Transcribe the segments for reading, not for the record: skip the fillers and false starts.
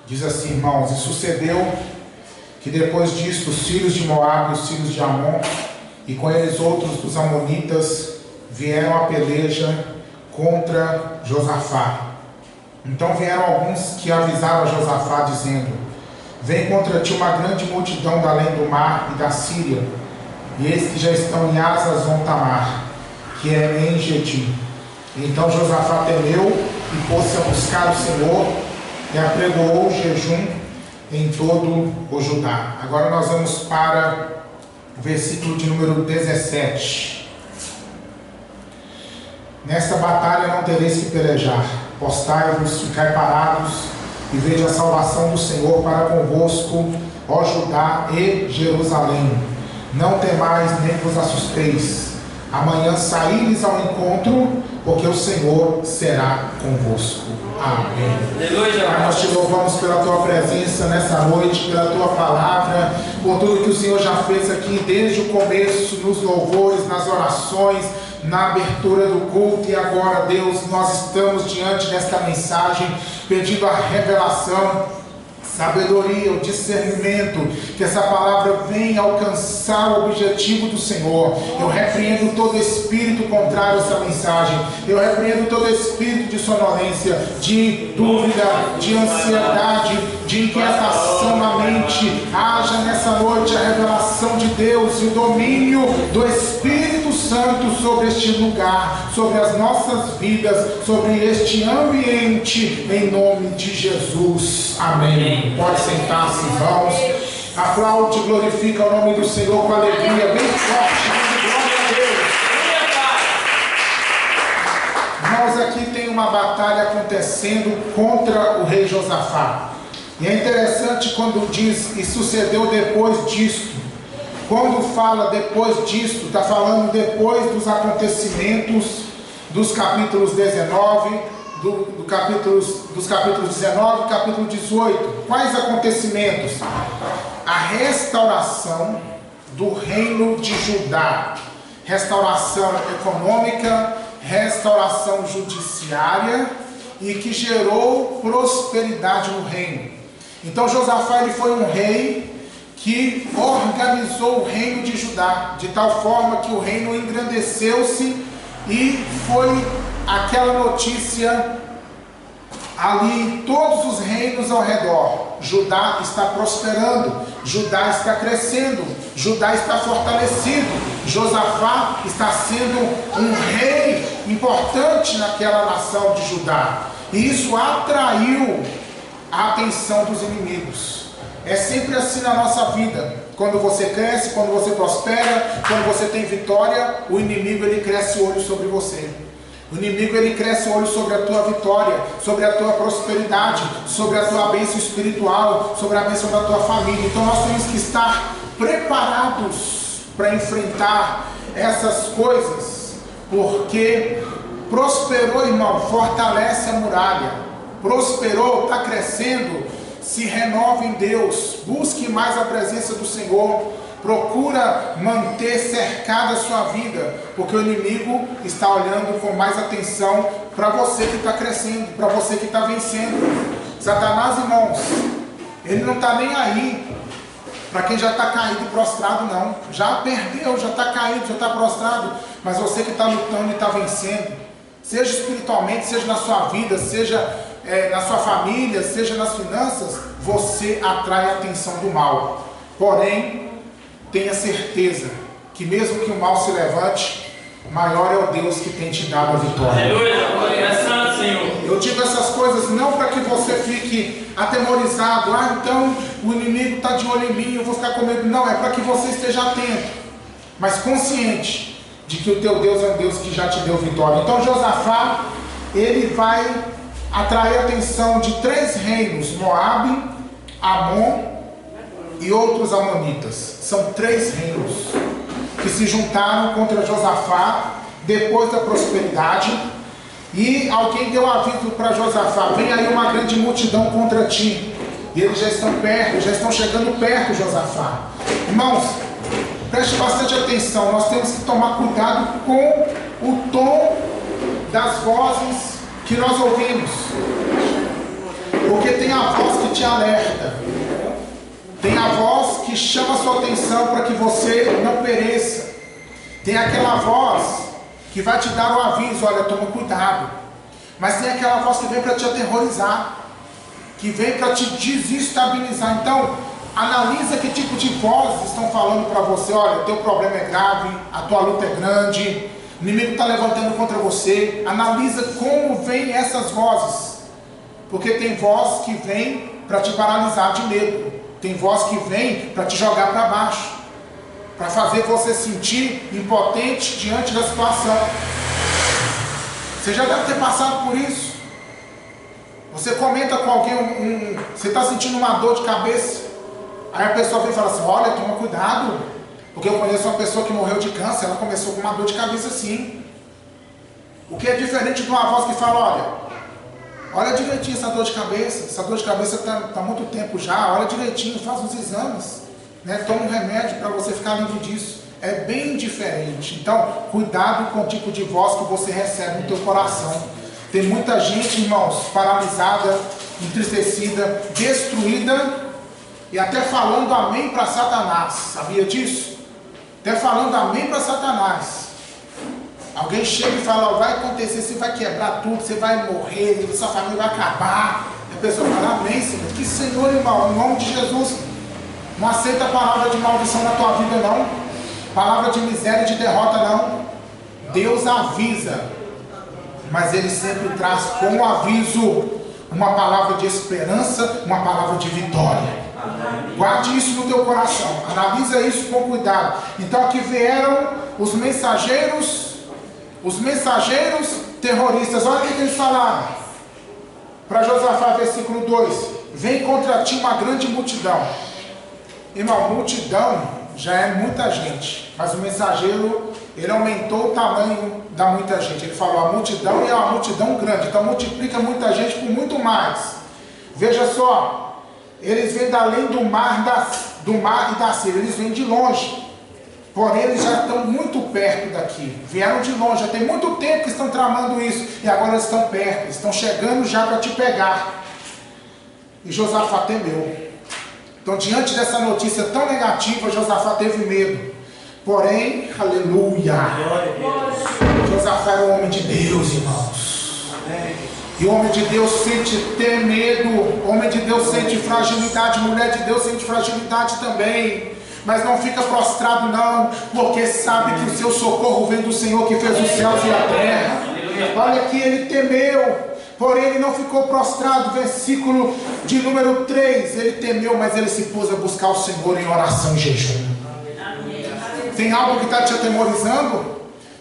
Diz assim, irmãos: e sucedeu que depois disto os filhos de Moabe e os filhos de Amon, e com eles outros dos amonitas, vieram a peleja contra Josafá. Então vieram alguns que avisaram a Josafá, dizendo: vem contra ti uma grande multidão da além do mar e da Síria, e eis que já estão em Hazazon Tamar, que é em Gedi. Então Josafá temeu e pôs-se a buscar o Senhor, e apregoou o jejum em todo o Judá. Agora nós vamos para o versículo de número 17. Nesta batalha não tereis que pelejar, postai-vos, ficai parados, e vede a salvação do Senhor para convosco, ó Judá e Jerusalém. Não temais nem vos assusteis. Amanhã saí-lhes ao encontro, porque o Senhor será convosco. Amém. Pai, nós te louvamos pela tua presença nessa noite, pela tua palavra, por tudo que o Senhor já fez aqui desde o começo, nos louvores, nas orações, na abertura do culto. E agora, Deus, nós estamos diante desta mensagem, pedindo a revelação, sabedoria, o discernimento, que essa palavra venha alcançar o objetivo do Senhor. Eu repreendo todo espírito contrário a essa mensagem, eu repreendo todo espírito de sonolência, de dúvida, de ansiedade, de inquietação na mente. Haja nessa noite a revelação de Deus e o domínio do Espírito Santo sobre este lugar, sobre as nossas vidas, sobre este ambiente, em nome de Jesus. Amém. Pode sentar-se, irmãos. Aplaude e glorifica o nome do Senhor com alegria bem forte. Glória a Deus. Irmãos, aqui tem uma batalha acontecendo contra o rei Josafá. E é interessante quando diz, e sucedeu depois disto. Quando fala depois disto, está falando depois dos acontecimentos dos capítulos 19, dos capítulos 19 e capítulo 18. Quais acontecimentos? A restauração do reino de Judá, restauração econômica, restauração judiciária, e que gerou prosperidade no reino. Então Josafá, ele foi um rei que organizou o reino de Judá, de tal forma que o reino engrandeceu-se, e foi aquela notícia ali em todos os reinos ao redor: Judá está prosperando, Judá está crescendo, Judá está fortalecido, Josafá está sendo um rei importante naquela nação de Judá. E isso atraiu a atenção dos inimigos. É sempre assim na nossa vida. Quando você cresce, quando você prospera, quando você tem vitória, o inimigo, ele cresce o olho sobre você. O inimigo, ele cresce o olho sobre a tua vitória, sobre a tua prosperidade, sobre a tua bênção espiritual, sobre a bênção da tua família. Então nós temos que estar preparados para enfrentar essas coisas, porque prosperou, irmão, fortalece a muralha. Prosperou, está crescendo, se renova em Deus, busque mais a presença do Senhor, procura manter cercada a sua vida, porque o inimigo está olhando com mais atenção para você que está crescendo, para você que está vencendo. Satanás, irmãos, ele não está nem aí para quem já está caído e prostrado, não. Já perdeu, já está caído, já está prostrado. Mas você que está lutando e está vencendo, seja espiritualmente, seja na sua vida, seja na sua família, seja nas finanças, você atrai a atenção do mal. Porém, tenha certeza que mesmo que o mal se levante, maior é o Deus que tem te dado a vitória. Eu digo essas coisas não para que você fique atemorizado: ah, então o inimigo está de olho em mim, eu vou ficar com medo. Não, é para que você esteja atento, mas consciente de que o teu Deus é um Deus que já te deu vitória. Então Josafá, ele vai atrair a atenção de 3 reinos: Moabe, Amon e outros amonitas. São 3 reinos que se juntaram contra Josafá depois da prosperidade. E alguém deu aviso para Josafá: vem aí uma grande multidão contra ti. E eles já estão perto, já estão chegando perto, Josafá. Irmãos, preste bastante atenção. Nós temos que tomar cuidado com o tom das vozes que nós ouvimos. Porque tem a voz que te alerta. Tem a voz que chama a sua atenção para que você não pereça. Tem aquela voz que vai te dar o aviso, olha, toma cuidado. Mas tem aquela voz que vem para te aterrorizar, que vem para te desestabilizar. Então, analisa que tipo de vozes estão falando para você. Olha, teu problema é grave, a tua luta é grande, o inimigo está levantando contra você. Analisa como vêm essas vozes. Porque tem voz que vem para te paralisar de medo. Tem voz que vem para te jogar para baixo, para fazer você sentir impotente diante da situação. Você já deve ter passado por isso. Você comenta com alguém, você está sentindo uma dor de cabeça, aí a pessoa vem e fala assim, olha, toma cuidado, porque eu conheço uma pessoa que morreu de câncer, ela começou com uma dor de cabeça assim. O que é diferente de uma voz que fala, olha direitinho essa dor de cabeça está há muito tempo já, olha direitinho, faz uns exames, né? Toma um remédio para você ficar livre disso. É bem diferente. Então, cuidado com o tipo de voz que você recebe no teu coração. Tem muita gente, irmãos, paralisada, entristecida, destruída e até falando amém para Satanás. Sabia disso? Até falando amém para Satanás. Alguém chega e fala, vai acontecer, você vai quebrar tudo, você vai morrer, sua família vai acabar. E a pessoa fala, amém, Senhor. Que Senhor, irmão, em nome de Jesus, não aceita a palavra de maldição na tua vida, não. Palavra de miséria e de derrota, não. Deus avisa, mas Ele sempre traz com o aviso uma palavra de esperança, uma palavra de vitória. Guarde isso no teu coração, analisa isso com cuidado. Então aqui vieram os mensageiros terroristas. Olha o que eles falaram para Josafá, versículo 2: vem contra ti uma grande multidão. Irmão, multidão já é muita gente, mas o mensageiro, ele aumentou o tamanho da muita gente. Ele falou, a multidão é uma multidão grande, então multiplica muita gente por muito mais. Veja só, eles vêm da além do mar e da Síria, eles vêm de longe, porém eles já estão muito perto daqui, vieram de longe, já tem muito tempo que estão tramando isso, e agora eles estão perto, eles estão chegando já para te pegar. E Josafá temeu. Então, diante dessa notícia tão negativa, Josafá teve medo. Porém, aleluia, Josafá era um homem de Deus, irmãos. E o homem de Deus sente ter medo, homem de Deus sente fragilidade, mulher de Deus sente fragilidade também. Mas não fica prostrado não, porque sabe que o seu socorro vem do Senhor que fez os céus e a terra. Olha que ele temeu. Porém ele não ficou prostrado, versículo de número 3, ele temeu, mas ele se pôs a buscar o Senhor em oração e jejum. Tem algo que está te atemorizando?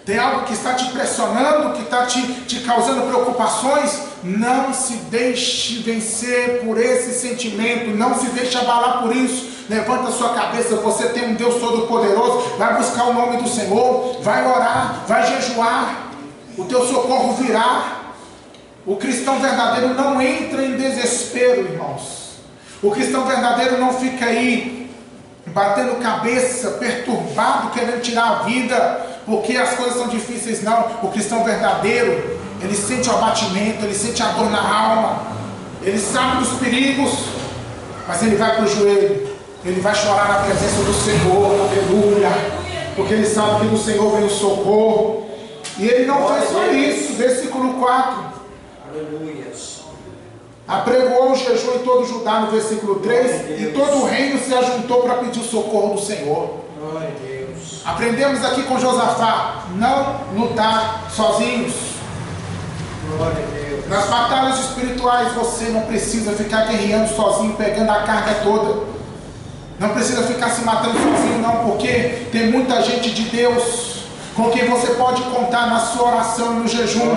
Tem algo que está te pressionando, que está te causando preocupações? Não se deixe vencer por esse sentimento, não se deixe abalar por isso. Levanta a sua cabeça, você tem um Deus Todo-Poderoso, vai buscar o nome do Senhor, vai orar, vai jejuar, o teu socorro virá. O cristão verdadeiro não entra em desespero, irmãos. O cristão verdadeiro não fica aí batendo cabeça, perturbado, querendo tirar a vida, porque as coisas são difíceis, não. O cristão verdadeiro, ele sente o abatimento, ele sente a dor na alma, ele sabe dos perigos, mas ele vai para o joelho, ele vai chorar na presença do Senhor, aleluia, porque ele sabe que do Senhor vem o socorro. E ele não fez só isso, versículo 4. Apregoou o jejum em todo Judá, no versículo 3, e todo o reino se ajuntou para pedir o socorro do Senhor. Aprendemos aqui com Josafá, não lutar sozinhos. Nas batalhas espirituais você não precisa ficar guerreando sozinho, pegando a carga toda. Não precisa ficar se matando sozinho não, porque tem muita gente de Deus com quem você pode contar na sua oração e no jejum.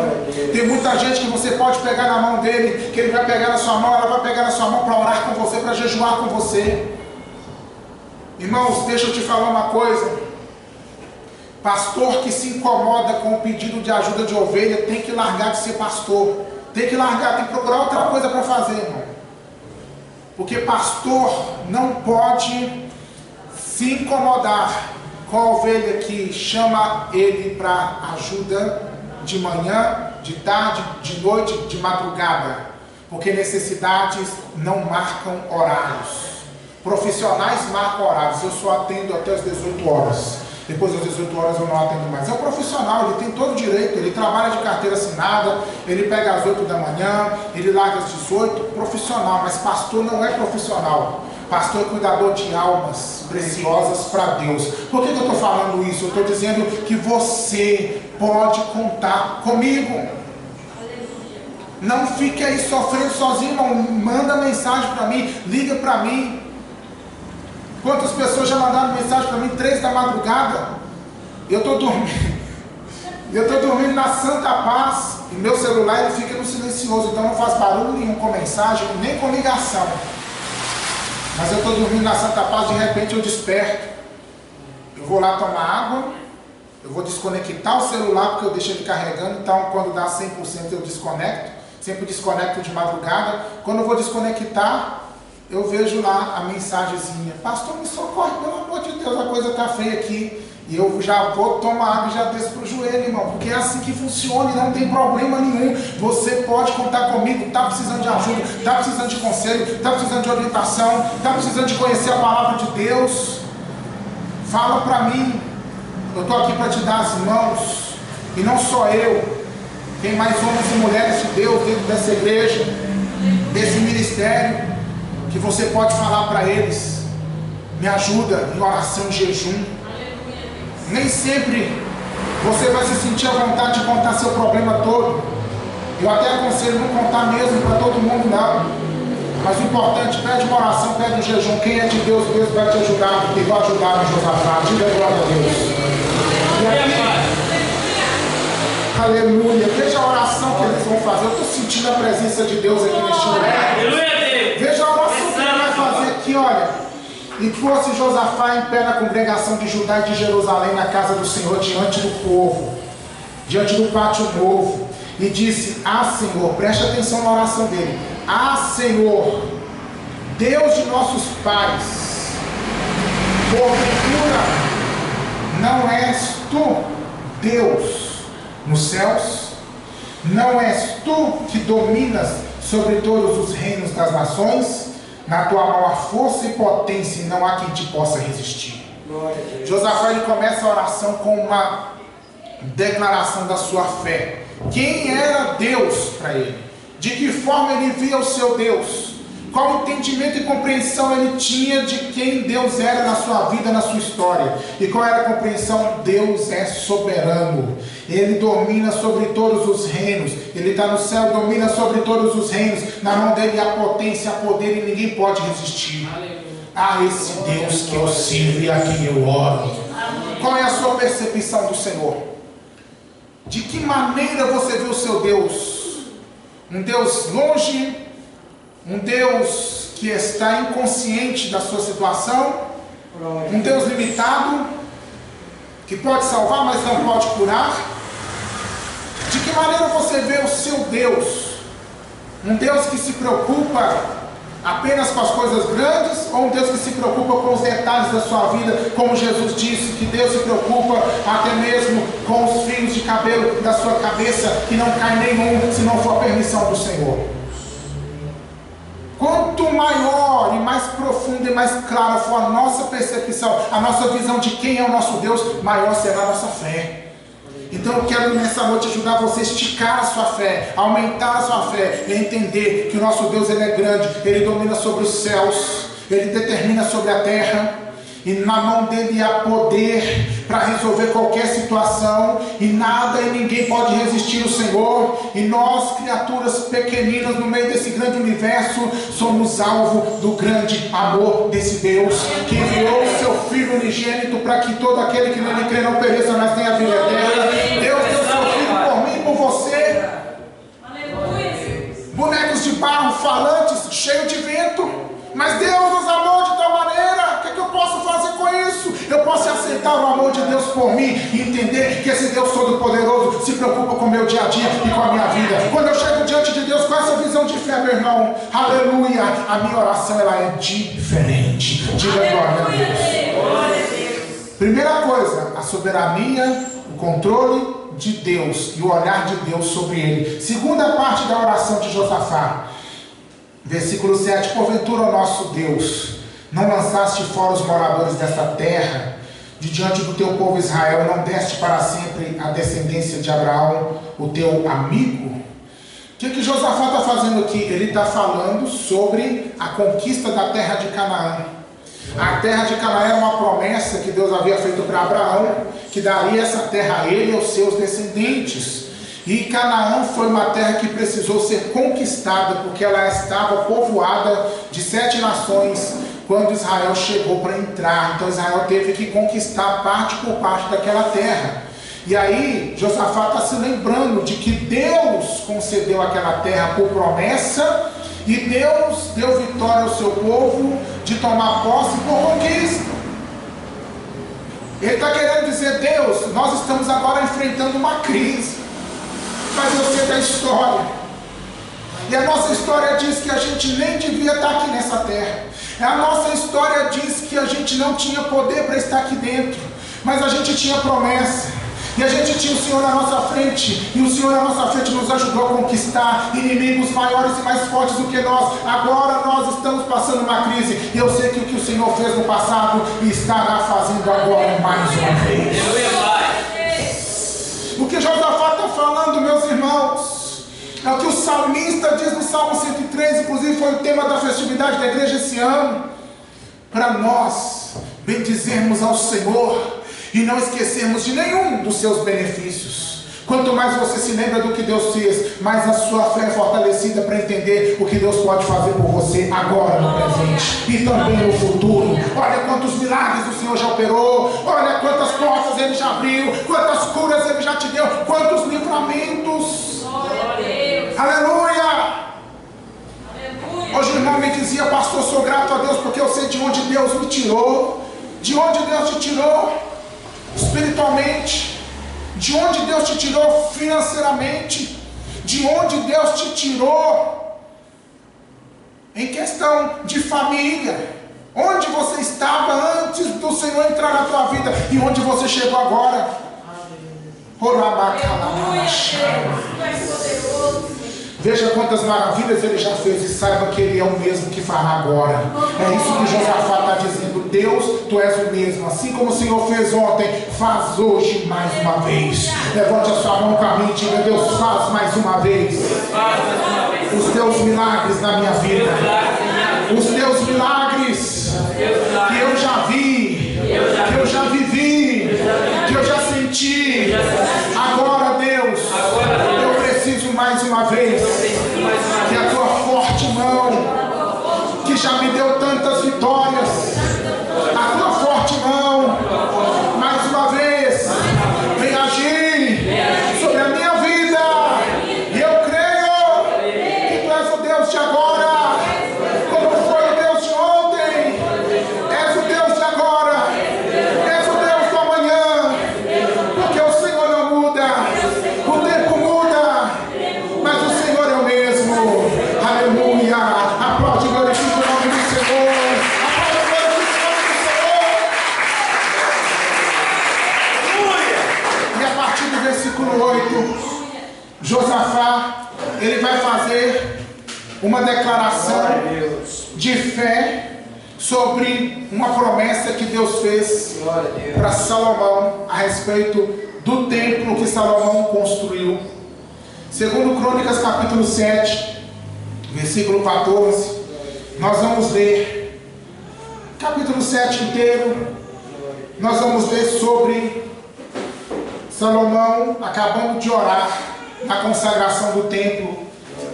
Tem muita gente que você pode pegar na mão dele, que ele vai pegar na sua mão, ela vai pegar na sua mão para orar com você, para jejuar com você. Irmãos, deixa eu te falar uma coisa. Pastor que se incomoda com o pedido de ajuda de ovelha tem que largar de ser pastor. Tem que largar, tem que procurar outra coisa para fazer, irmão. Porque pastor não pode se incomodar com a ovelha que chama ele para ajuda de manhã, de tarde, de noite, de madrugada. Porque necessidades não marcam horários. Profissionais marcam horários. Eu só atendo até as 18 horas. Depois das 18 horas eu não atendo mais. É um profissional, ele tem todo o direito. Ele trabalha de carteira assinada. Ele pega às 8 da manhã. Ele larga às 18. Profissional, mas pastor não é profissional. Pastor é cuidador de almas preciosas para Deus. Por que eu estou falando isso? Eu estou dizendo que você pode contar comigo. Não fique aí sofrendo sozinho, irmão. Manda mensagem para mim, liga para mim. Quantas pessoas já mandaram mensagem para mim 3 da madrugada? Eu estou dormindo. Eu estou dormindo na santa paz. E meu celular ele fica no silencioso, então não faz barulho nenhum com mensagem, nem com ligação. Mas eu estou dormindo na santa paz, de repente eu desperto. Eu vou lá tomar água. Eu vou desconectar o celular porque eu deixo ele carregando. Então quando dá 100% eu desconecto. Sempre desconecto de madrugada. Quando eu vou desconectar, eu vejo lá a mensagenzinha: pastor, me socorre, pelo amor de Deus, a coisa está feia aqui. E eu já vou tomar água e já desço para o joelho, irmão. Porque é assim que funciona e não tem problema nenhum. Você pode contar comigo. Está precisando de ajuda, está precisando de conselho, está precisando de orientação, está precisando de conhecer a palavra de Deus. Fala para mim. Eu estou aqui para te dar as mãos. E não só eu. Tem mais homens e mulheres de Deus dentro dessa igreja, desse ministério, que você pode falar para eles: me ajuda em oração e jejum. Nem sempre você vai se sentir à vontade de contar seu problema todo. Eu até aconselho não contar mesmo para todo mundo, não. Mas o importante, pede uma oração, pede um jejum. Quem é de Deus mesmo vai te ajudar, e vai ajudar no Josafá. Diga glória a Deus. E aqui, aleluia. Veja a oração que eles vão fazer. Eu estou sentindo a presença de Deus aqui neste lugar. Veja a oração que ele vai fazer aqui, olha. E pôs-se Josafá em pé na congregação de Judá e de Jerusalém, na casa do Senhor, diante do povo, diante do pátio novo, e disse: ah, Senhor, preste atenção na oração dele. Ah, Senhor, Deus de nossos pais, porventura não és tu Deus nos céus? Não és tu que dominas sobre todos os reinos das nações? Na tua mão há força e potência, e não há quem te possa resistir. Josafá ele começa a oração com uma declaração da sua fé. Quem era Deus para ele? De que forma ele via o seu Deus? Qual entendimento e compreensão ele tinha de quem Deus era na sua vida, na sua história? E qual era a compreensão? Deus é soberano. Ele domina sobre todos os reinos. Ele está no céu, domina sobre todos os reinos. Na mão dele há potência, há poder, e ninguém pode resistir. Ah, esse Deus que eu sirvo e a quem eu oro. Qual é a sua percepção do Senhor? De que maneira você vê o seu Deus? Um Deus longe? Um Deus que está inconsciente da sua situação? Um Deus limitado, que pode salvar, mas não pode curar? De que maneira você vê o seu Deus? Um Deus que se preocupa apenas com as coisas grandes, ou um Deus que se preocupa com os detalhes da sua vida, como Jesus disse, que Deus se preocupa até mesmo com os fios de cabelo da sua cabeça, que não cai nenhum, se não for a permissão do Senhor? Quanto maior e mais profunda e mais clara for a nossa percepção, a nossa visão de quem é o nosso Deus, maior será a nossa fé. Então eu quero nessa noite ajudar você a esticar a sua fé, a aumentar a sua fé, e entender que o nosso Deus ele é grande, ele domina sobre os céus, ele determina sobre a terra, e na mão dele há poder para resolver qualquer situação, e nada e ninguém pode resistir o Senhor. E nós, criaturas pequeninas no meio desse grande universo, somos alvo do grande amor desse Deus, que enviou o seu Filho unigênito para que todo aquele que nele crê não pereça, mas tenha vida eterna. Deus deu seu Filho por mim e por você. Bonecos de barro, falantes, cheios de vento. Mas Deus nos amou de tal maneira. O que eu posso fazer com isso? Eu posso aceitar o amor de Deus por mim e entender que esse Deus Todo-Poderoso se preocupa com o meu dia a dia e com a minha vida. Quando eu chego diante de Deus com essa visão de fé, meu irmão, aleluia, a minha oração ela é diferente. Diga glória a Deus. Primeira coisa, a soberania, o controle de Deus e o olhar de Deus sobre ele. Segunda parte da oração de Josafá: Versículo 7: porventura, ó nosso Deus, não lançaste fora os moradores desta terra, de diante do teu povo Israel, e não deste para sempre a descendência de Abraão, o teu amigo? O que Josafá está fazendo aqui? Ele está falando sobre a conquista da terra de Canaã. A terra de Canaã era uma promessa que Deus havia feito para Abraão, que daria essa terra a ele e aos seus descendentes. E Canaã foi uma terra que precisou ser conquistada, porque ela estava povoada de 7 nações, quando Israel chegou para entrar. Então Israel teve que conquistar parte por parte daquela terra. E aí Josafá está se lembrando de que Deus concedeu aquela terra por promessa, e Deus deu vitória ao seu povo de tomar posse por conquista. Ele está querendo dizer: Deus, nós estamos agora enfrentando uma crise, mas eu sei da história, e a nossa história diz que a gente nem devia estar aqui nessa terra. A nossa história diz que a gente não tinha poder para estar aqui dentro, mas a gente tinha promessa. E a gente tinha o Senhor na nossa frente, e o Senhor na nossa frente nos ajudou a conquistar inimigos maiores e mais fortes do que nós. Agora nós estamos passando uma crise, e eu sei que o que o Senhor fez no passado estará fazendo agora mais uma vez. O que Josafá está falando, meus irmãos, é o que o salmista diz no Salmo 103, inclusive foi o tema da festividade da igreja esse ano, para nós bendizermos ao Senhor e não esquecermos de nenhum dos seus benefícios. Quanto mais você se lembra do que Deus fez, mais a sua fé é fortalecida para entender o que Deus pode fazer por você agora no presente e também no futuro. Olha quantos milagres o Senhor já operou, olha quantas portas Ele já abriu, quantas curas Ele já te deu, quantos livramentos. Aleluia! Hoje o irmão me dizia: pastor, sou grato a Deus porque eu sei de onde Deus me tirou. De onde Deus te tirou espiritualmente, de onde Deus te tirou financeiramente, de onde Deus te tirou em questão de família, onde você estava antes do Senhor entrar na tua vida e onde você chegou agora. Veja quantas maravilhas Ele já fez e saiba que Ele é o mesmo que fará agora. É isso que Josafá está dizendo: Deus, Tu és o mesmo, assim como o Senhor fez ontem, faz hoje mais uma vez. Levante a sua mão para mim e diga: Deus, faz mais uma vez os Teus milagres na minha vida, os Teus milagres que eu já vi, que eu já vivi, que eu já senti. Agora, Deus, eu preciso mais uma vez que a Tua forte mão, que já me deu tantas vitórias, a Tua forte mão, mais uma vez, vem agir sobre a minha vida. E eu creio que Tu és o Deus de agora, como foi o Deus de ontem. És o Deus de agora, és o Deus do amanhã, porque o Senhor não muda, o tempo muda, mas o Senhor é o mesmo. Aleluia! Aplaude e glorifica o nome do Senhor. Aplaude e glorifica o nome do Senhor. E a partir do versículo 8, Josafá, ele vai fazer uma declaração de fé sobre uma promessa que Deus fez para Salomão a respeito do templo que Salomão construiu. Segundo Crônicas capítulo 7, versículo 14, nós vamos ler capítulo 7 inteiro. Nós vamos ver sobre Salomão acabando de orar na consagração do templo.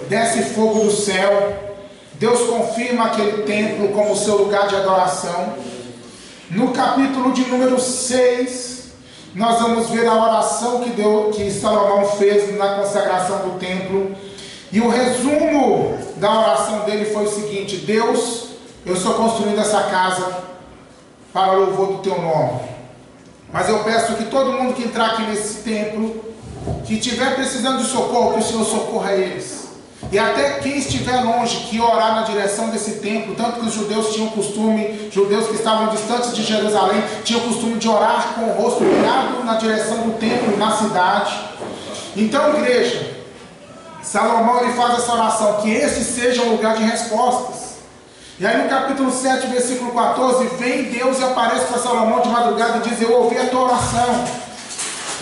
Desce fogo do céu, Deus confirma aquele templo como seu lugar de adoração. No capítulo de número 6, nós vamos ver a oração que Salomão fez na consagração do templo. E o resumo da oração dele foi o seguinte: Deus, eu estou construindo essa casa para o louvor do Teu nome, mas eu peço que todo mundo que entrar aqui nesse templo, que estiver precisando de socorro, que o Senhor socorra eles. E até quem estiver longe, que orar na direção desse templo. Tanto que os judeus tinham costume, judeus que estavam distantes de Jerusalém, tinham o costume de orar com o rosto virado na direção do templo, na cidade. Então, igreja, Salomão ele faz essa oração, que esse seja um lugar de respostas. E aí no capítulo 7, versículo 14, vem Deus e aparece para Salomão de madrugada e diz: eu ouvi a tua oração,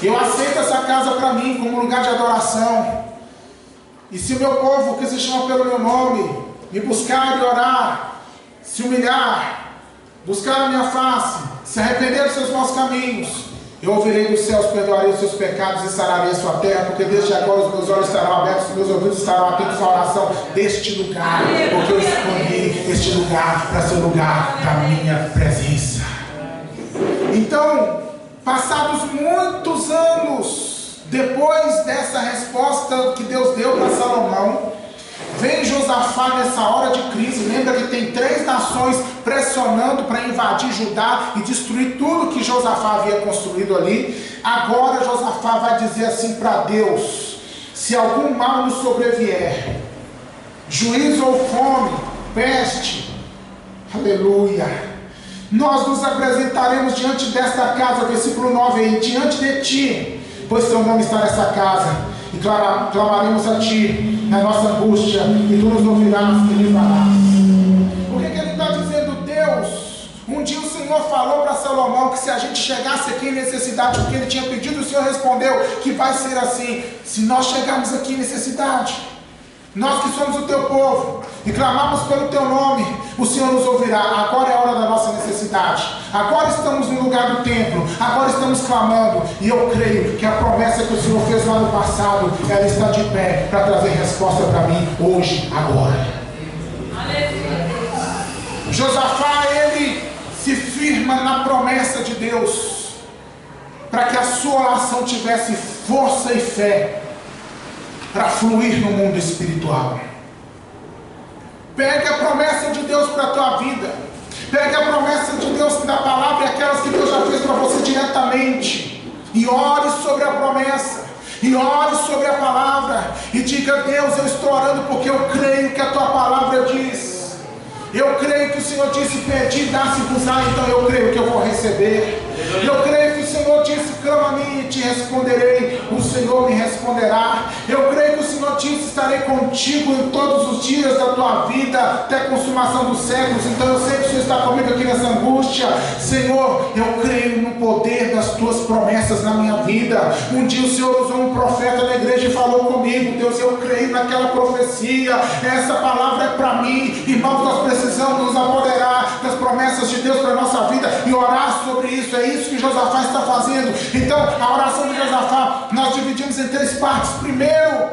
eu aceito essa casa para mim como lugar de adoração. E se o meu povo, que se chama pelo meu nome, me buscar e orar, se humilhar, buscar a minha face, se arrepender dos seus maus caminhos, eu ouvirei dos céus, perdoarei os seus pecados e sararei a sua terra, porque desde agora os meus olhos estarão abertos, os meus ouvidos estarão atentos à oração deste lugar, porque eu escolhi este lugar para ser o lugar da minha presença. Então, passados muitos anos depois dessa resposta que Deus deu para Salomão, vem Josafá nessa hora de crise. Lembra que tem 3 nações pressionando para invadir Judá e destruir tudo que Josafá havia construído ali. Agora Josafá vai dizer assim para Deus: se algum mal nos sobrevier, juízo ou fome, peste, aleluia, nós nos apresentaremos diante desta casa, versículo 9 aí, diante de ti, pois teu nome está nessa casa, e clamaremos a ti na nossa angústia, e tu nos ouvirás e livrarás. Por que ele está dizendo? Deus, um dia o Senhor falou para Salomão que se a gente chegasse aqui em necessidade, porque ele tinha pedido, o Senhor respondeu que vai ser assim. Se nós chegarmos aqui em necessidade, nós que somos o teu povo e clamamos pelo teu nome, o Senhor nos ouvirá. Agora é a hora da nossa necessidade, agora estamos no lugar do templo, agora estamos clamando, e eu creio que a promessa que o Senhor fez lá no passado, ela está de pé para trazer resposta para mim hoje, agora. Josafá, ele se firma na promessa de Deus, para que a sua oração tivesse força e fé para fluir no mundo espiritual. Pegue a promessa de Deus para a tua vida. Pegue a promessa de Deus da palavra e aquelas que Deus já fez para você diretamente, e ore sobre a promessa, e ore sobre a palavra, e diga: Deus, eu estou orando porque eu creio que a tua palavra diz. Eu creio que o Senhor disse: pedi, dá-se-vos-á, então eu creio que eu vou receber. Eu creio que o Senhor disse: clama a mim e te responderei, o Senhor me responderá. Eu creio que o Senhor disse: estarei contigo em todos os dias da tua vida, até a consumação dos séculos. Então eu sei que o Senhor está comigo aqui nessa angústia. Senhor, eu creio no poder das tuas promessas na minha vida. Um dia o Senhor usou um profeta na igreja e falou comigo: Deus, eu creio naquela profecia, essa palavra é para mim. Irmãos, nós precisamos nos apoderar das promessas de Deus para a nossa vida e orar sobre isso. É isso que Josafá está fazendo. Então a oração de Josafá nós dividimos em 3 partes. Primeiro,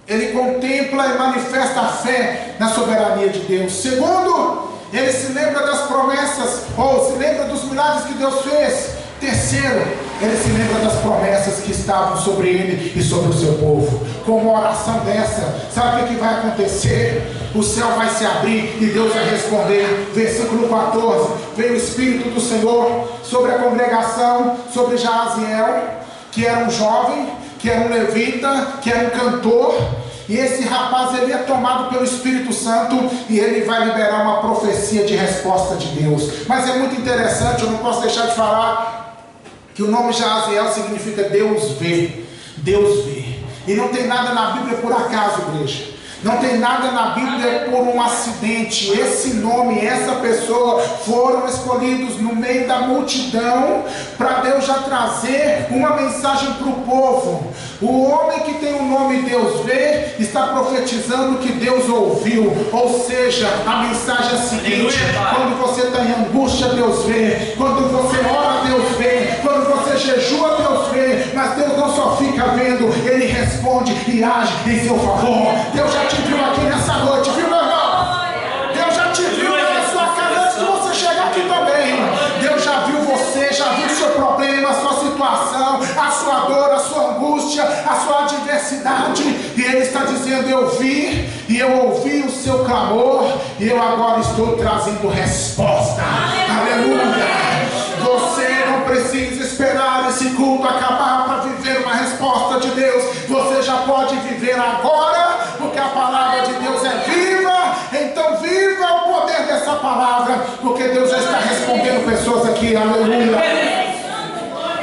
ele contempla e manifesta a fé na soberania de Deus. Segundo, ele se lembra das promessas, ou se lembra dos milagres que Deus fez. Terceiro, ele se lembra das promessas que estavam sobre ele e sobre o seu povo. Com uma oração dessa, sabe o que vai acontecer? O céu vai se abrir e Deus vai responder. Versículo 14: veio o Espírito do Senhor sobre a congregação, sobre Jaziel, que era um jovem, que era um levita, que era um cantor. E esse rapaz, ele é tomado pelo Espírito Santo e ele vai liberar uma profecia de resposta de Deus. Mas é muito interessante, eu não posso deixar de falar que o nome Jaziel significa Deus vê. Deus vê. E não tem nada na Bíblia por acaso, igreja. Não tem nada na Bíblia por um acidente. Esse nome, essa pessoa foram escolhidos no meio da multidão para Deus já trazer uma mensagem para o povo. O homem que tem o nome Deus vê está profetizando que Deus ouviu. Ou seja, a mensagem é a seguinte: quando você está em angústia, Deus vê. Quando você ora, Deus vê. Quando você jejua, Deus vê. Mas Deus não só fica vendo, Ele responde e age em seu favor. Deus já te viu aqui nessa noite, viu, meu irmão? Deus já te viu na sua casa antes de você chegar aqui também. Deus já viu você, já viu o seu problema, a sua situação, a sua dor, a sua angústia, a sua adversidade. E Ele está dizendo: eu vi e eu ouvi o seu clamor e eu agora estou trazendo resposta. Aleluia! Você não precisa esperar esse culto acabar para viver uma resposta de Deus. Você já pode viver agora, porque a palavra de Deus é viva. Então viva o poder dessa palavra, porque Deus já está respondendo pessoas aqui. Aleluia!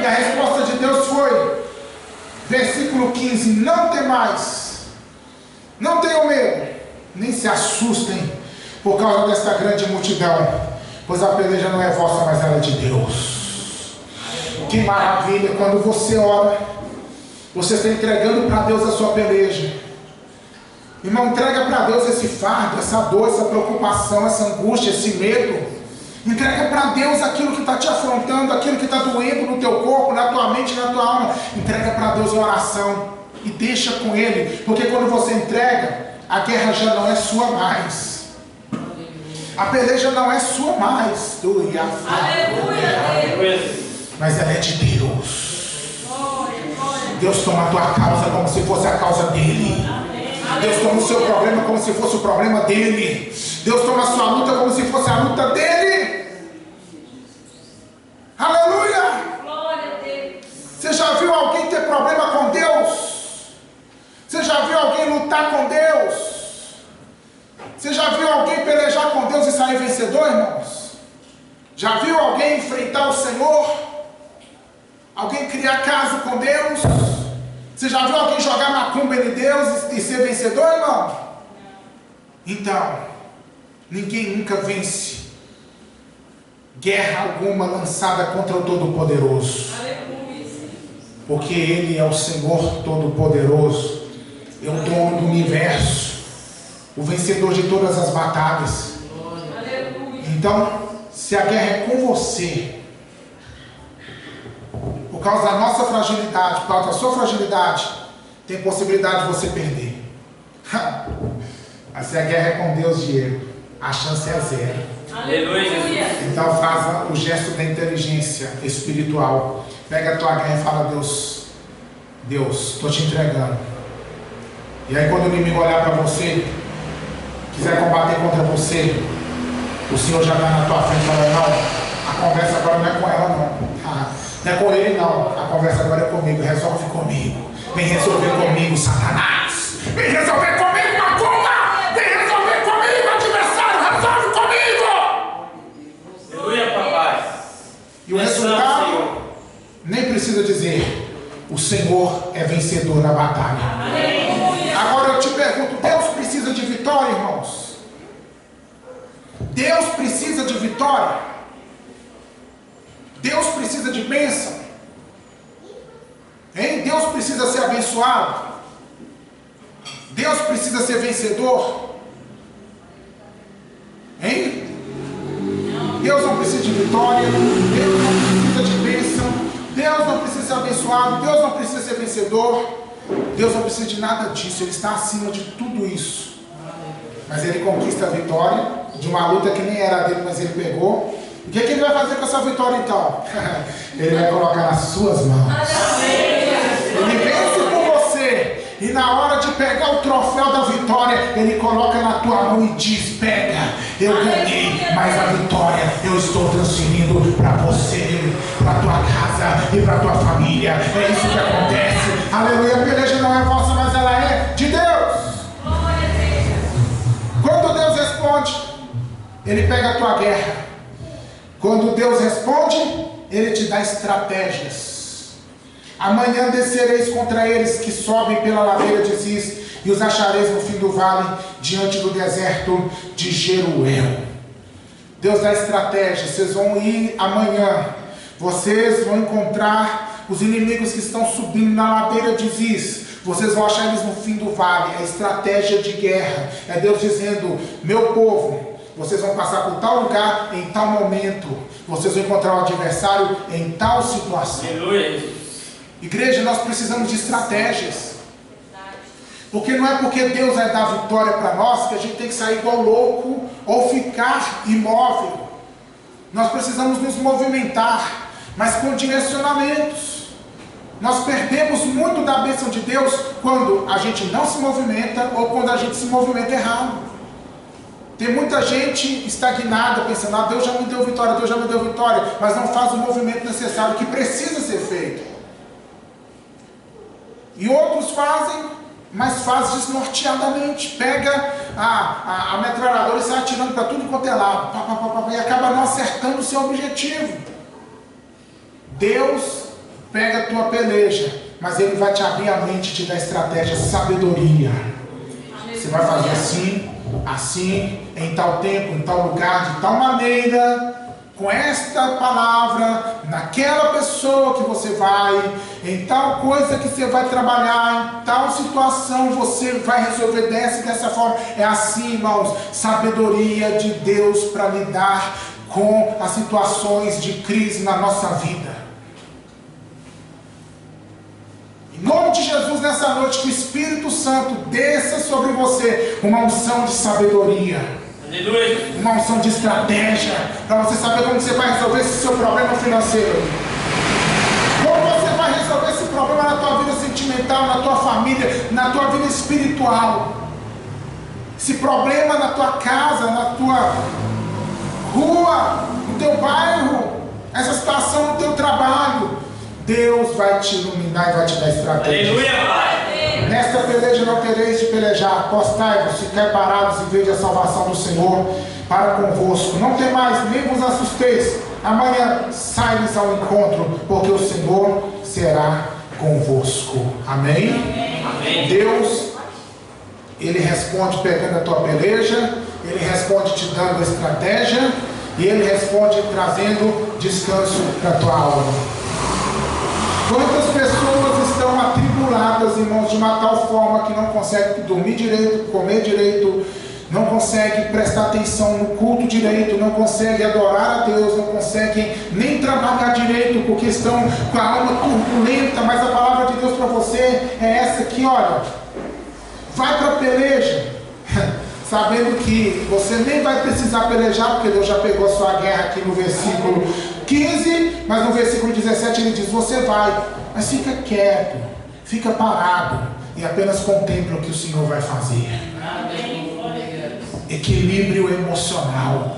E a resposta de Deus foi, versículo 15: não temais, Não tenham medo, nem se assustem por causa desta grande multidão, pois a peleja não é vossa, mas ela é de Deus. Que maravilha, quando você ora, você está entregando para Deus a sua peleja. Irmão, entrega para Deus esse fardo, essa dor, essa preocupação, essa angústia, esse medo. Entrega para Deus aquilo que está te afrontando, aquilo que está doendo no teu corpo, na tua mente, na tua alma. Entrega para Deus em oração e deixa com Ele, porque quando você entrega, a guerra já não é sua mais. A peleja não é sua mais. Aleluia. Mas ela é de Deus. Deus toma a tua causa como se fosse a causa dele. Deus toma o seu problema como se fosse o problema dele. Deus toma a sua luta como se fosse a luta dele. Aleluia. Você já viu alguém ter problema com Deus? Você já viu alguém lutar com Deus? Você já viu alguém pelejar com Deus e sair vencedor, irmãos? Já viu alguém enfrentar o Senhor? Alguém criar caso com Deus? Você já viu alguém jogar macumba em Deus e ser vencedor, irmão? Então, ninguém nunca vence guerra alguma lançada contra o Todo-Poderoso. Porque Ele é o Senhor Todo-Poderoso, é o dono do universo, o vencedor de todas as batalhas. Então, se a guerra é com você, por causa da nossa fragilidade, por causa da sua fragilidade, tem possibilidade de você perder. Mas se a guerra é com Deus, Diego, a chance é zero. Aleluia. Então faça o gesto da inteligência espiritual. Pega a tua guerra e fala: Deus, estou te entregando. E aí quando o inimigo olhar para você, quiser combater contra você, o Senhor já está na tua frente e fala: não, a conversa agora não é com ela não. Não é com ele não, a conversa agora é comigo, resolve comigo. Vem resolver comigo, Satanás. Vem resolver comigo, macumba. Vem resolver comigo, adversário, resolve comigo. Aleluia, papai. E o resultado, nem precisa dizer, o Senhor é vencedor na batalha. Agora eu te pergunto, Deus precisa de vitória, irmãos? Deus precisa de vitória? Deus precisa de bênção? Hein? Deus precisa ser abençoado? Deus precisa ser vencedor? Hein? Deus não precisa de vitória, Deus não precisa de bênção, Deus não precisa ser abençoado, Deus não precisa ser vencedor, Deus não precisa de nada disso, Ele está acima de tudo isso. Mas Ele conquista a vitória de uma luta que nem era dele, mas Ele pegou. O que Ele vai fazer com essa vitória então? Ele vai colocar nas suas mãos. Ele vence por você. E na hora de pegar o troféu da vitória, Ele coloca na tua mão e diz: pega, eu ganhei, mas a vitória eu estou transferindo para você, para tua casa e para tua família. É isso que acontece. Aleluia, a peleja não é vossa, mas ela é de Deus. Quando Deus responde, Ele pega a tua guerra. Quando Deus responde, Ele te dá estratégias. Amanhã descereis contra eles que sobem pela ladeira de Ziz, e os achareis no fim do vale, diante do deserto de Jeruel. Deus dá estratégia. Vocês vão ir amanhã, vocês vão encontrar os inimigos que estão subindo na ladeira de Ziz. Vocês vão achar eles no fim do vale. É estratégia de guerra. É Deus dizendo: meu povo, vocês vão passar por tal lugar em tal momento. Vocês vão encontrar o adversário em tal situação. Aleluia. Igreja, nós precisamos de estratégias. Porque não é porque Deus vai dar vitória para nós que a gente tem que sair igual louco ou ficar imóvel. Nós precisamos nos movimentar, mas com direcionamentos. Nós perdemos muito da bênção de Deus quando a gente não se movimenta ou quando a gente se movimenta errado. Tem muita gente estagnada, pensando: ah, Deus já me deu vitória, Deus já me deu vitória, mas não faz o movimento necessário que precisa ser feito. E outros fazem, mas faz desnorteadamente. Pega a metralhadora e sai atirando para tudo quanto é lado, e acaba não acertando o seu objetivo. Deus pega a tua peleja, mas Ele vai te abrir a mente, te dar estratégia, sabedoria. Você vai fazer assim, assim, em tal tempo, em tal lugar, de tal maneira, com esta palavra, naquela pessoa que você vai, em tal coisa que você vai trabalhar, em tal situação você vai resolver dessa forma. É assim, irmãos, sabedoria de Deus para lidar com as situações de crise na nossa vida. Em nome de Jesus, nessa noite, que o Espírito Santo desça sobre você uma unção de sabedoria. Aleluia. Uma unção de estratégia, para você saber como você vai resolver esse seu problema financeiro. Como você vai resolver esse problema na tua vida sentimental, na tua família, na tua vida espiritual. Esse problema na tua casa, na tua rua, no teu bairro, essa situação no teu trabalho. Deus vai te iluminar e vai te dar estratégia. Aleluia, Pai. Nesta peleja não tereis de pelejar, postai-vos, ficai parados e vede a salvação do Senhor para convosco. Não temais, nem vos assusteis. Amanhã sai-lhes ao encontro, porque o Senhor será convosco. Amém? Amém. Deus, Ele responde pegando a tua peleja, Ele responde te dando a estratégia, e Ele responde trazendo descanso para a tua alma. Quantas pessoas estão atribuladas, irmãos, de uma tal forma que não conseguem dormir direito, comer direito, não conseguem prestar atenção no culto direito, não conseguem adorar a Deus, não conseguem nem trabalhar direito, porque estão com a alma turbulenta. Mas a palavra de Deus para você é essa aqui, olha. Vai para a peleja, sabendo que você nem vai precisar pelejar, porque Deus já pegou a sua guerra aqui no versículo 15, mas no versículo 17 ele diz: você vai, mas fica quieto, fica parado e apenas contempla o que o Senhor vai fazer. Equilíbrio emocional,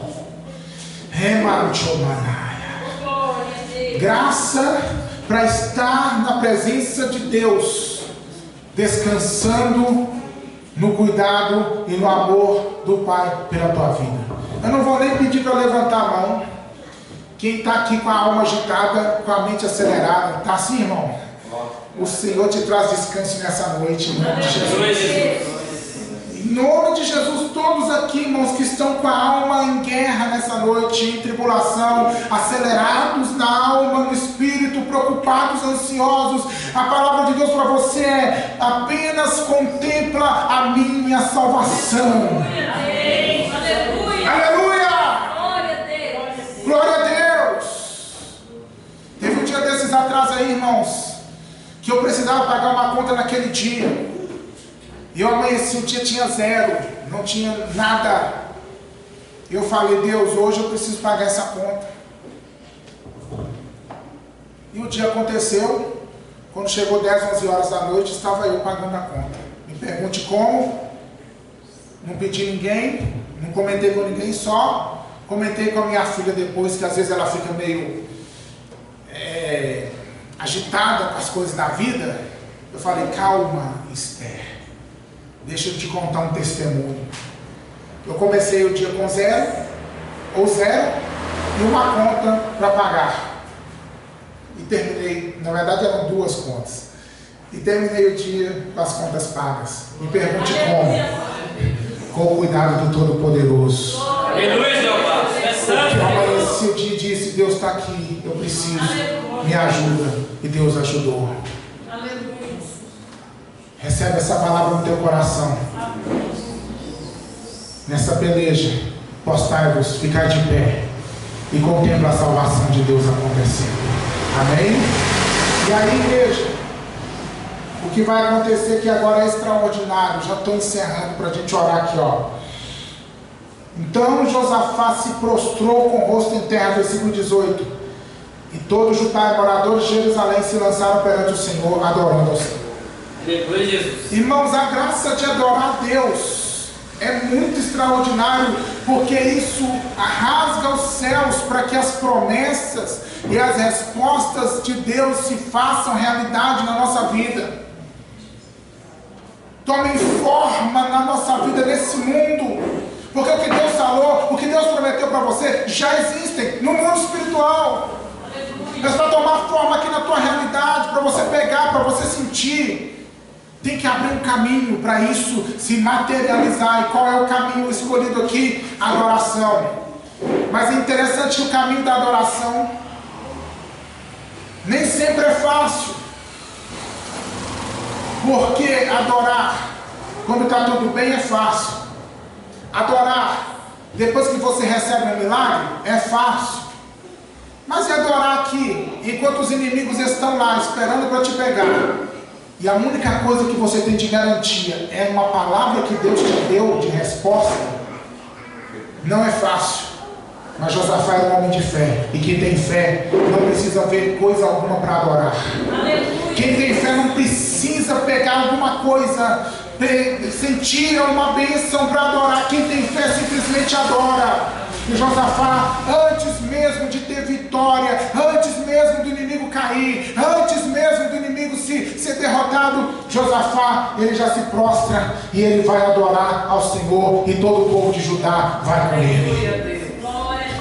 graça para estar na presença de Deus, descansando no cuidado e no amor do Pai pela tua vida. Eu não vou nem pedir para levantar a mão. Quem está aqui com a alma agitada, com a mente acelerada, está assim, irmão? O Senhor te traz descanso nessa noite, em nome de Jesus. Em nome de Jesus, todos aqui, irmãos, que estão com a alma em guerra nessa noite, em tribulação, acelerados na alma, no espírito, preocupados, ansiosos, a palavra de Deus para você é: apenas contempla a minha salvação. Aleluia! Aleluia! Glória a Deus! Teve um dia desses atrás aí, irmãos, que eu precisava pagar uma conta naquele dia. E eu amanheci, o dia tinha zero, não tinha nada. Eu falei: Deus, hoje eu preciso pagar essa conta. E o dia aconteceu. Quando chegou 10, 11 horas da noite, estava eu pagando a conta. Me pergunte como. Não pedi ninguém, não comentei com ninguém, só comentei com a minha filha depois, que às vezes ela fica meio agitada com as coisas da vida. Eu falei: calma, Esther, deixa eu te contar um testemunho. Eu comecei o dia com zero e uma conta para pagar. E terminei, na verdade eram duas contas. E terminei o dia com as contas pagas. Me pergunte como. Com o cuidado do Todo-Poderoso. Aleluia, Jeová. Porque eu amanheci o dia e disse: Deus está aqui, eu preciso, me ajuda. E Deus ajudou. Recebe essa palavra no teu coração. Nessa peleja, postai-vos, ficai de pé e contempla a salvação de Deus acontecendo. Amém? E aí, igreja, o que vai acontecer aqui agora é extraordinário. Já estou encerrando para a gente orar aqui, ó. Então Josafá se prostrou com o rosto em terra, versículo 18. E todo Judá e moradores de Jerusalém se lançaram perante o Senhor, adorando ao Senhor. Irmãos, a graça de adorar a Deus é muito extraordinário, porque isso rasga os céus para que as promessas e as respostas de Deus se façam realidade na nossa vida, tomem forma na nossa vida nesse mundo, porque o que Deus falou, o que Deus prometeu para você já existem no mundo espiritual, mas para tomar forma aqui na tua realidade, para você pegar, para você sentir. Tem que abrir um caminho para isso se materializar. E qual é o caminho escolhido aqui? Adoração. Mas é interessante que o caminho da adoração nem sempre é fácil. Porque adorar, quando está tudo bem, é fácil. Adorar, depois que você recebe um milagre, é fácil. Mas e adorar aqui, enquanto os inimigos estão lá esperando para te pegar? E a única coisa que você tem de garantia é uma palavra que Deus te deu de resposta. Não é fácil. Mas Josafá era um homem de fé. E quem tem fé não precisa ver coisa alguma para adorar. Quem tem fé não precisa pegar alguma coisa, sentir uma bênção para adorar. Quem tem fé simplesmente adora. E Josafá, antes mesmo de ter vitória, antes mesmo do inimigo cair, antes mesmo do inimigo ser derrotado, Josafá, ele já se prostra e ele vai adorar ao Senhor, e todo o povo de Judá vai com ele.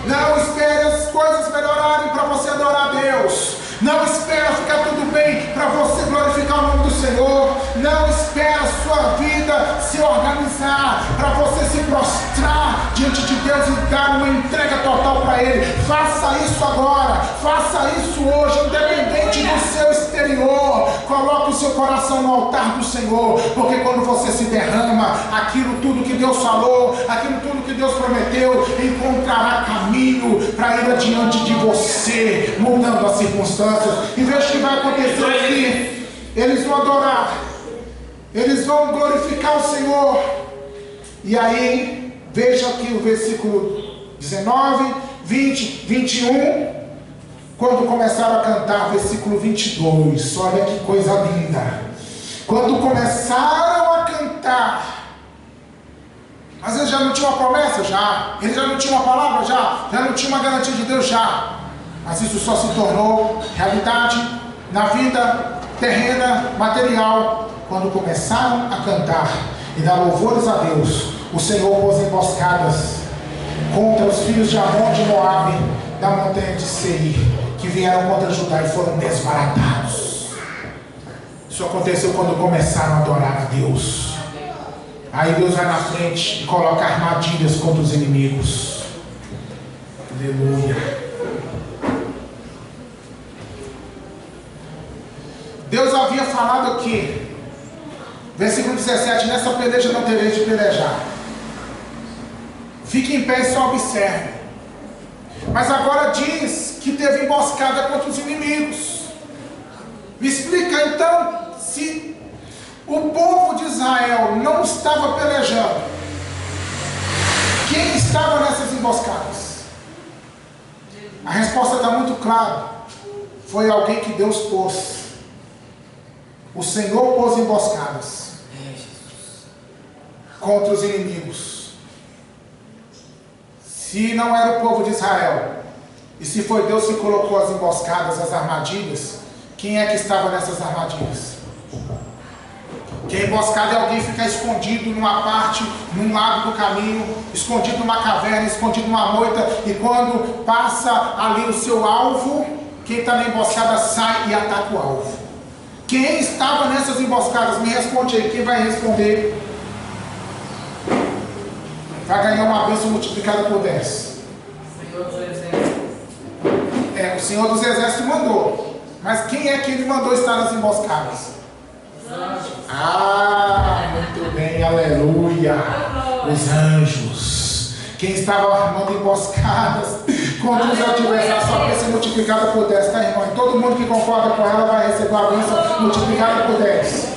Não espere as coisas melhorarem para você adorar a Deus. Não espera ficar tudo bem para você glorificar o nome do Senhor. Não espera a sua vida se organizar para você se prostrar diante de Deus e dar uma entrega total para Ele. Faça isso agora, faça isso hoje, independente do seu exterior. Coloque o seu coração no altar do Senhor, porque quando você se derrama, aquilo tudo que Deus falou, aquilo tudo que Deus prometeu, encontrará caminho para ir adiante de você, mudando as circunstâncias. E veja o que vai acontecer aqui. Eles vão adorar, eles vão glorificar o Senhor. E aí, veja aqui o versículo 19, 20, 21. Quando começaram a cantar, versículo 22. Olha que coisa linda. Quando começaram a cantar, mas eles já não tinham uma promessa? Já. Eles já não tinham uma palavra? Já não tinham uma garantia de Deus? Já. Mas isso só se tornou realidade na vida terrena, material, quando começaram a cantar e dar louvores a Deus. O Senhor pôs emboscadas contra os filhos de Amon de Moabe, da montanha de Seir, que vieram contra Judá e foram desbaratados. Isso aconteceu quando começaram a adorar a Deus. Aí Deus vai na frente e coloca armadilhas contra os inimigos. Aleluia. Deus havia falado aqui, versículo 17: nessa peleja não tereis de pelejar. Fique em pé e só observe. Mas agora diz que teve emboscada contra os inimigos. Me explica então, se o povo de Israel não estava pelejando, quem estava nessas emboscadas? A resposta está muito clara. Foi alguém que Deus pôs. O Senhor pôs emboscadas contra os inimigos. Se não era o povo de Israel, e se foi Deus que colocou as emboscadas, as armadilhas, quem é que estava nessas armadilhas? Que a emboscada é alguém ficar escondido numa parte, num lado do caminho, escondido numa caverna, escondido numa moita, e quando passa ali o seu alvo, quem está na emboscada sai e ataca o alvo. Quem estava nessas emboscadas? Me responde aí, quem vai responder? Vai ganhar uma bênção multiplicada por 10. Senhor dos Exércitos. O Senhor dos Exércitos mandou. Mas quem é que ele mandou estar nas emboscadas? Os anjos. Muito bem, aleluia. Os anjos. Quem estava armando emboscadas contra os adversários, só vai ser multiplicada por 10, tá, irmão? E todo mundo que concorda com ela vai receber a bênção multiplicada por 10.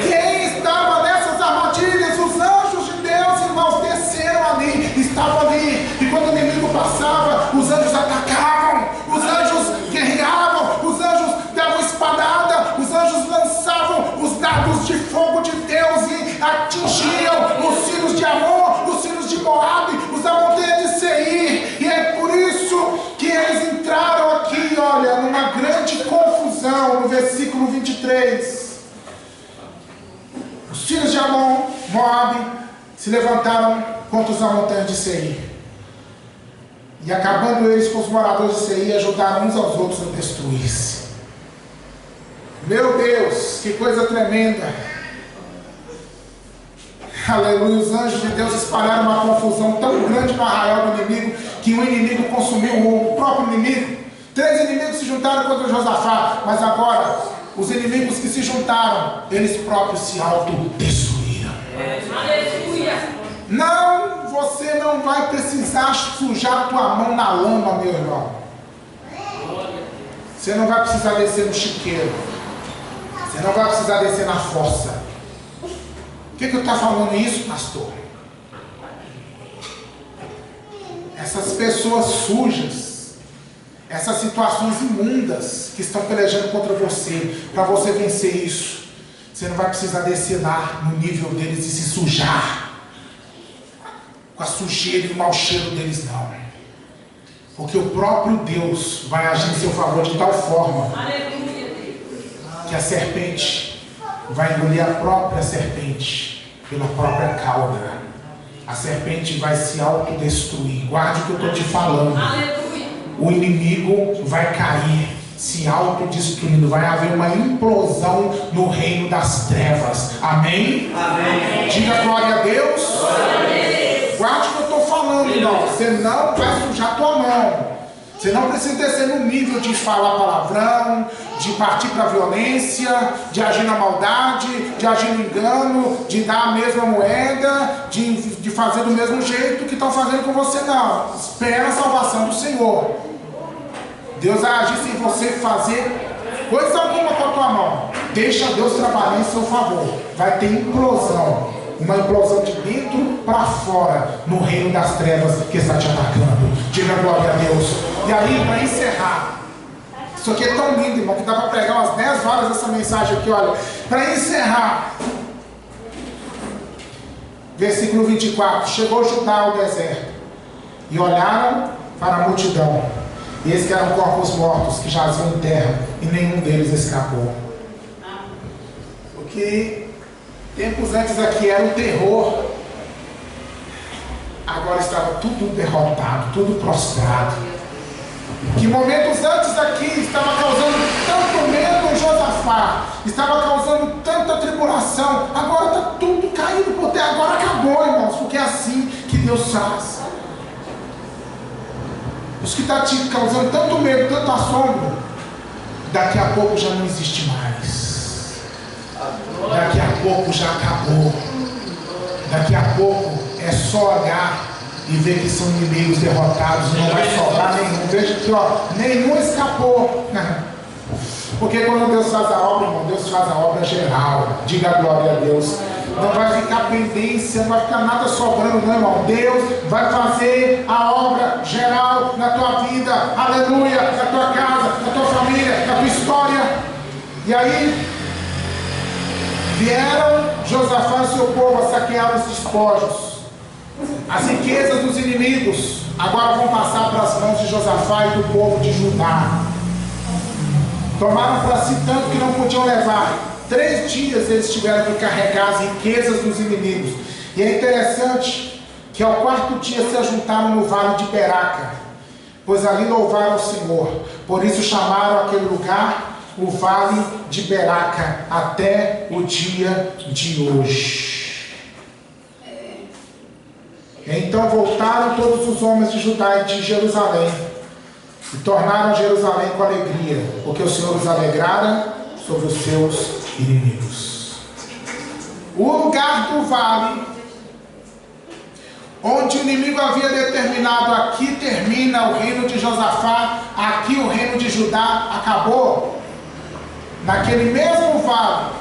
Quem estava nessas armadilhas? Os anjos de Deus, irmãos, desceram ali, estavam ali. E quando o inimigo passava, os anjos atacavam, os anjos guerreavam, os anjos davam espadada, os anjos lançavam os dardos de fogo de Deus e atingiam os filhos de Amon, os filhos de Moabe, os da montanha de Seir. E é por isso que eles entraram aqui, olha, numa grande confusão. No versículo 23, os filhos de Amon, Moabe, se levantaram contra os da montanha de Seir, e acabando eles com os moradores de Seir, ajudaram uns aos outros a destruir-se. Meu Deus, que coisa tremenda. Aleluia, os anjos de Deus espalharam uma confusão tão grande no arraial do inimigo, que o inimigo consumiu o próprio inimigo. 3 inimigos se juntaram contra Josafá, mas agora, os inimigos que se juntaram, eles próprios se autodestruíram. Aleluia. Não, você não vai precisar sujar tua mão na lama, meu irmão. Você não vai precisar descer no chiqueiro. Você não vai precisar descer na fossa. Por que eu estou falando isso, pastor? Essas pessoas sujas, essas situações imundas que estão pelejando contra você, para você vencer isso, você não vai precisar descer lá no nível deles e se sujar com a sujeira e o mau cheiro deles, não. Porque o próprio Deus vai agir em seu favor de tal forma que a serpente vai engolir a própria serpente pela própria cauda. A serpente vai se autodestruir. Guarde o que eu estou te falando. O inimigo vai cair, se autodestruindo. Vai haver uma implosão no reino das trevas. Amém? Amém. Diga glória a Deus. Glória a Deus. Guarde o que eu estou falando, irmão. Você não vai sujar tua mão. Você não precisa descer no nível de falar palavrão, de partir para a violência, de agir na maldade, de agir no engano, de dar a mesma moeda, de fazer do mesmo jeito que estão fazendo com você, não. Espera a salvação do Senhor. Deus vai agir sem você fazer coisa alguma com a tua mão. Deixa Deus trabalhar em seu favor. Vai ter implosão. Uma implosão de dentro para fora no reino das trevas que está te atacando. Diga glória a Deus. E aí, para encerrar, isso aqui é tão lindo, irmão, que dá para pregar umas 10 horas essa mensagem aqui, olha. Para encerrar, versículo 24: chegou Judá ao deserto e olharam para a multidão, e eis que eram corpos mortos que jaziam em terra, e nenhum deles escapou. Porque tempos antes aqui era um terror, agora estava tudo derrotado, tudo prostrado. Que momentos antes aqui estava causando tanto medo em Josafá, estava causando tanta tribulação, agora está tudo caindo por terra. Agora acabou, irmãos, porque é assim que Deus faz. Os que estão te causando tanto medo, tanto assombro, daqui a pouco já não existe mais. Daqui a pouco já acabou. Daqui a pouco é só olhar e ver que são inimigos derrotados, não vai sobrar nenhum. Veja que nenhum escapou. Porque quando Deus faz a obra, irmão, Deus faz a obra geral. Diga glória a Deus. Não vai ficar pendência, não vai ficar nada sobrando, não, irmão. Deus vai fazer a obra geral na tua vida. Aleluia, na tua casa, na tua família, na tua história. E aí vieram Josafá e seu povo a saquear os despojos. As riquezas dos inimigos agora vão passar para as mãos de Josafá e do povo de Judá. Tomaram para si tanto que não podiam levar. 3 dias eles tiveram que carregar as riquezas dos inimigos. E é interessante que ao 4º dia se ajuntaram no vale de Beraca, pois ali louvaram o Senhor. Por isso chamaram aquele lugar o vale de Beraca até o dia de hoje. Então voltaram todos os homens de Judá e de Jerusalém, e tornaram a Jerusalém com alegria, porque o Senhor os alegrara sobre os seus inimigos. O lugar do vale, onde o inimigo havia determinado: aqui termina o reino de Josafá, aqui o reino de Judá acabou. Naquele mesmo vale,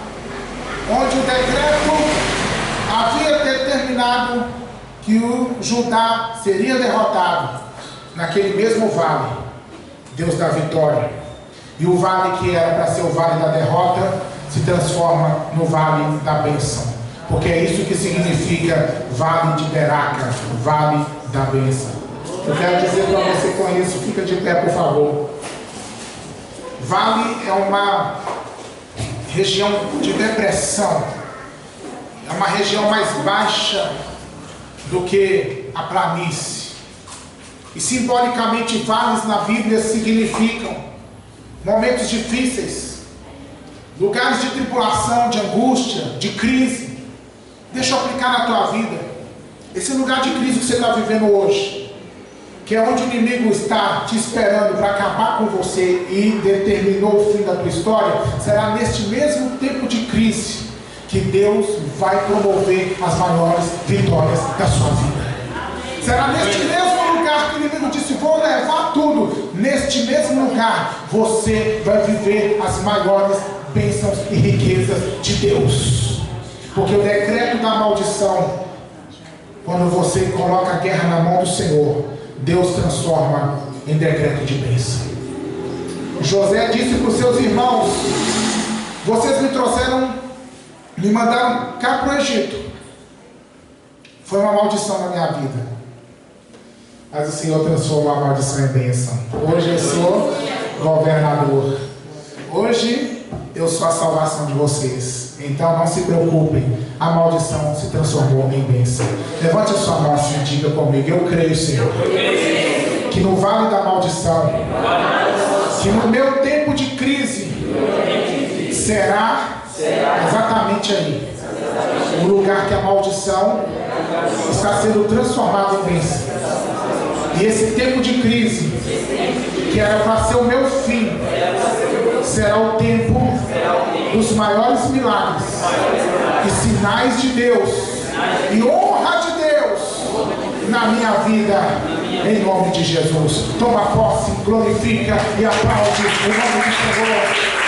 onde o decreto havia determinado que o Judá seria derrotado, naquele mesmo vale, Deus dá vitória. E o vale que era para ser o vale da derrota se transforma no vale da bênção. Porque é isso que significa vale de Beraca, vale da bênção. Eu quero dizer para você com isso, fica de pé, por favor. Vale é uma região de depressão, é uma região mais baixa do que a planície. E simbolicamente vales na Bíblia significam momentos difíceis, lugares de tribulação, de angústia, de crise. Deixa eu aplicar na tua vida. Esse lugar de crise que você está vivendo hoje, que é onde o inimigo está te esperando para acabar com você e determinou o fim da tua história, será neste mesmo tempo de crise que Deus vai promover as maiores vitórias da sua vida. Será neste mesmo lugar que o inimigo disse: vou levar tudo. Neste mesmo lugar você vai viver as maiores bênçãos e riquezas de Deus. Porque o decreto da maldição, quando você coloca a guerra na mão do Senhor, Deus transforma em decreto de bênção. José disse para os seus irmãos: vocês me mandaram cá para o Egito. Foi uma maldição na minha vida, mas o Senhor transformou a maldição em bênção. Hoje eu sou governador. Hoje eu sou a salvação de vocês. Então não se preocupem, a maldição se transformou em bênção. Levante a sua mão assim e diga comigo: eu creio, Senhor, que no vale da maldição, que no meu tempo de crise, será exatamente aí o lugar que a maldição está sendo transformada em bênção. E esse tempo de crise, que era para ser o meu fim, será o tempo dos maiores milagres e sinais de Deus e honra de Deus na minha vida, em nome de Jesus. Toma posse, glorifica e aplaude o nome do Senhor.